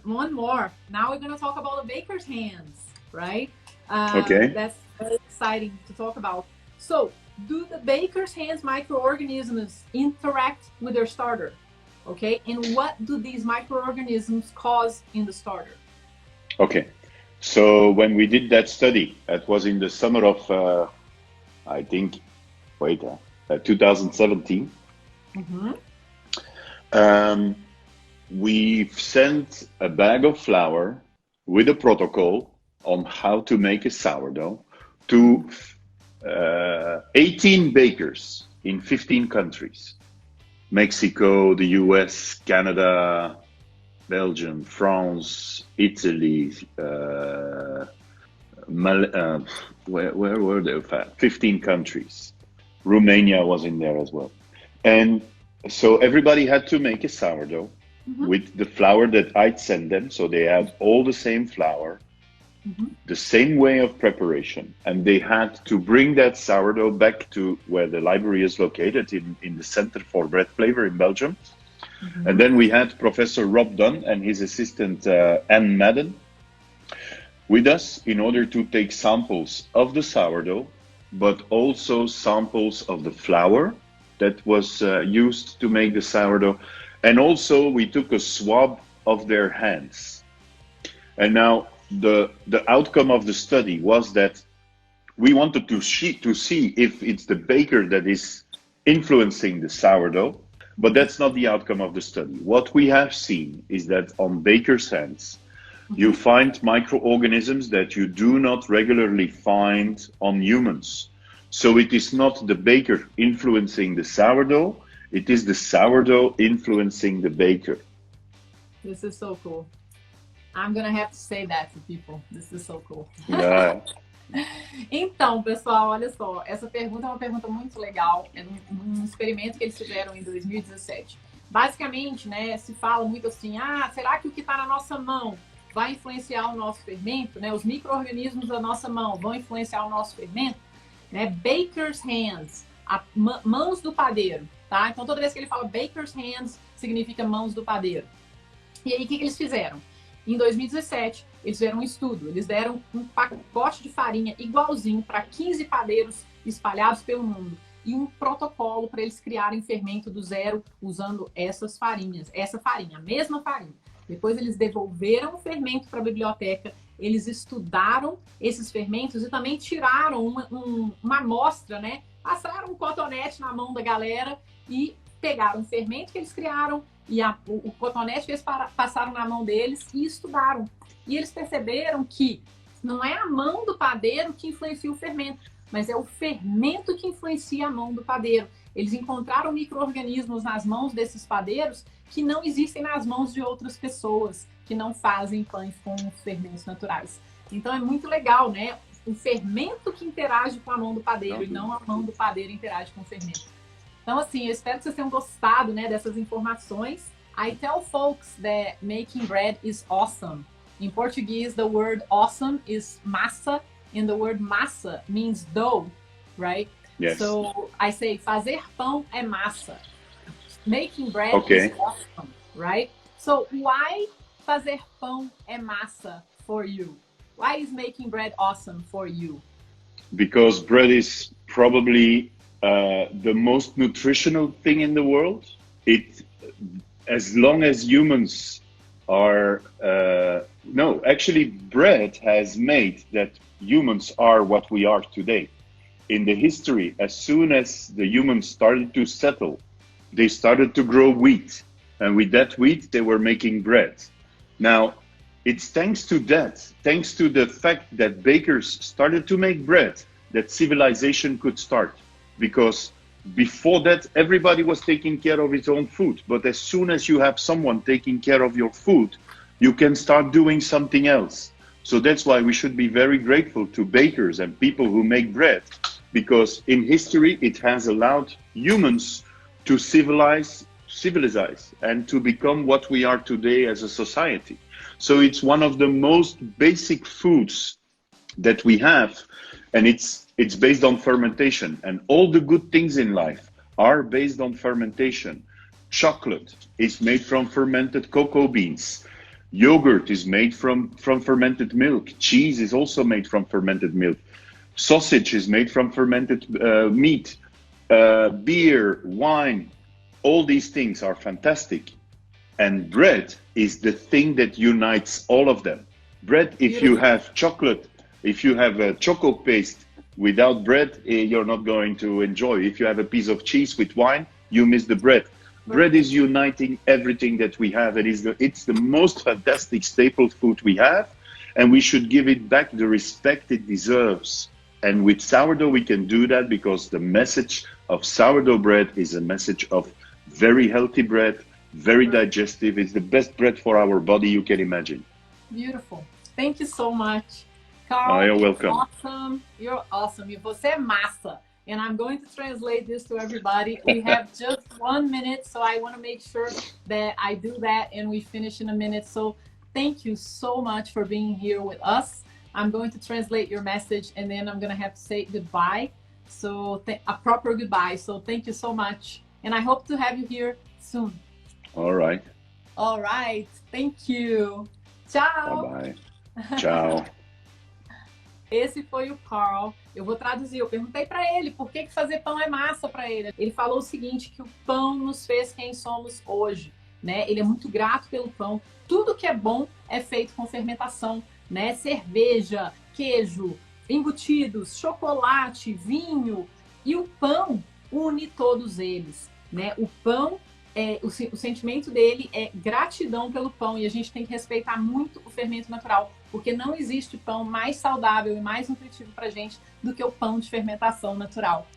one more. Now we're going to talk about the baker's hands, right? Okay. That's very exciting to talk about. So, do the baker's hands microorganisms interact with their starter? Okay, and what do these microorganisms cause in the starter? Okay. So when we did that study, that was in the summer of, I think, 2017. Mm-hmm. We sent a bag of flour with a protocol on how to make a sourdough to 18 bakers in 15 countries. Mexico, the US, Canada, Belgium, France, Italy, where were they? 15 countries. Romania was in there as well. And so everybody had to make a sourdough with the flour that I'd send them. So they had all the same flour, the same way of preparation. And they had to bring that sourdough back to where the library is located in the Center for Bread Flavor in Belgium. And then we had Professor Rob Dunn and his assistant Anne Madden with us in order to take samples of the sourdough, but also samples of the flour that was used to make the sourdough. And also we took a swab of their hands. And now the outcome of the study was that we wanted to see if it's the baker that is influencing the sourdough, but that's not the outcome of the study. What we have seen is that on baker's hands, you find microorganisms that you do not regularly find on humans. So it is not the baker influencing the sourdough, it is the sourdough influencing the baker. This is so cool. I'm gonna have to say that to people. This is so cool. Yeah. Então, pessoal, olha só. Essa pergunta é uma pergunta muito legal. É um experimento que eles fizeram em 2017. Basicamente, né, se fala muito assim, será que o que está na nossa mão vai influenciar o nosso fermento? Né? Os micro-organismos da nossa mão vão influenciar o nosso fermento? Né? Baker's hands, mãos do padeiro. Tá? Então, toda vez que ele fala baker's hands, significa mãos do padeiro. E aí, o que eles fizeram? Em 2017, eles fizeram um estudo. Eles deram um pacote de farinha igualzinho para 15 padeiros espalhados pelo mundo e um protocolo para eles criarem fermento do zero usando essas farinhas, essa farinha, a mesma farinha. Depois eles devolveram o fermento para a biblioteca, eles estudaram esses fermentos e também tiraram uma amostra, né? Passaram um cotonete na mão da galera e pegaram o fermento que eles criaram e o cotonete que eles passaram na mão deles e estudaram. E eles perceberam que não é a mão do padeiro que influencia o fermento, mas é o fermento que influencia a mão do padeiro. Eles encontraram micro-organismos nas mãos desses padeiros que não existem nas mãos de outras pessoas que não fazem pães com fermentos naturais. Então é muito legal, né? O fermento que interage com a mão do padeiro e não a mão do padeiro interage com o fermento. Então, assim, eu espero que vocês tenham gostado, né, dessas informações. I tell folks that making bread is awesome. In Portuguese, the word awesome is massa, and the word massa means dough, right? Yes. So I say, fazer pão é massa. Making bread is awesome, right? So why fazer pão é massa for you? Why is making bread awesome for you? Because bread is probably the most nutritional thing in the world. As long as humans are, actually bread has made that humans are what we are today. In the history, as soon as the humans started to settle, they started to grow wheat. And with that wheat, they were making bread. Now, it's thanks to that, thanks to the fact that bakers started to make bread, that civilization could start. Because before that, everybody was taking care of his own food. But as soon as you have someone taking care of your food, you can start doing something else. So that's why we should be very grateful to bakers and people who make bread, because in history, it has allowed humans to civilize and to become what we are today as a society. So it's one of the most basic foods that we have, and it's based on fermentation, and all the good things in life are based on fermentation. Chocolate is made from fermented cocoa beans. Yogurt is made from fermented milk. Cheese is also made from fermented milk. Sausage is made from fermented meat. Beer, wine, all these things are fantastic. And bread is the thing that unites all of them. Bread, if you have chocolate, if you have a choco paste without bread, you're not going to enjoy. If you have a piece of cheese with wine, you miss the bread. Bread is uniting everything that we have. It's the most fantastic staple food we have, and we should give it back the respect it deserves. And with sourdough, we can do that because the message of sourdough bread is a message of very healthy bread, very digestive. It's the best bread for our body you can imagine. Beautiful. Thank you so much. Carl, you're welcome. Awesome. You're awesome. Você é massa. And I'm going to translate this to everybody. We have just 1 minute, so I want to make sure that I do that and we finish in a minute. So thank you so much for being here with us. I'm going to translate your message and then I'm going to have to say goodbye. So a proper goodbye. So thank you so much. And I hope to have you here soon. All right. All right. Thank you. Tchau. Bye-bye. Tchau. Esse foi o Carl. Eu vou traduzir. Eu perguntei para ele por que fazer pão é massa para ele. Ele falou o seguinte, que o pão nos fez quem somos hoje, né? Ele é muito grato pelo pão. Tudo que é bom é feito com fermentação, né? Cerveja, queijo, embutidos, chocolate, vinho. E o pão une todos eles, né? O pão, o sentimento dele é gratidão pelo pão. E a gente tem que respeitar muito o fermento natural, porque não existe pão mais saudável e mais nutritivo para a gente do que o pão de fermentação natural.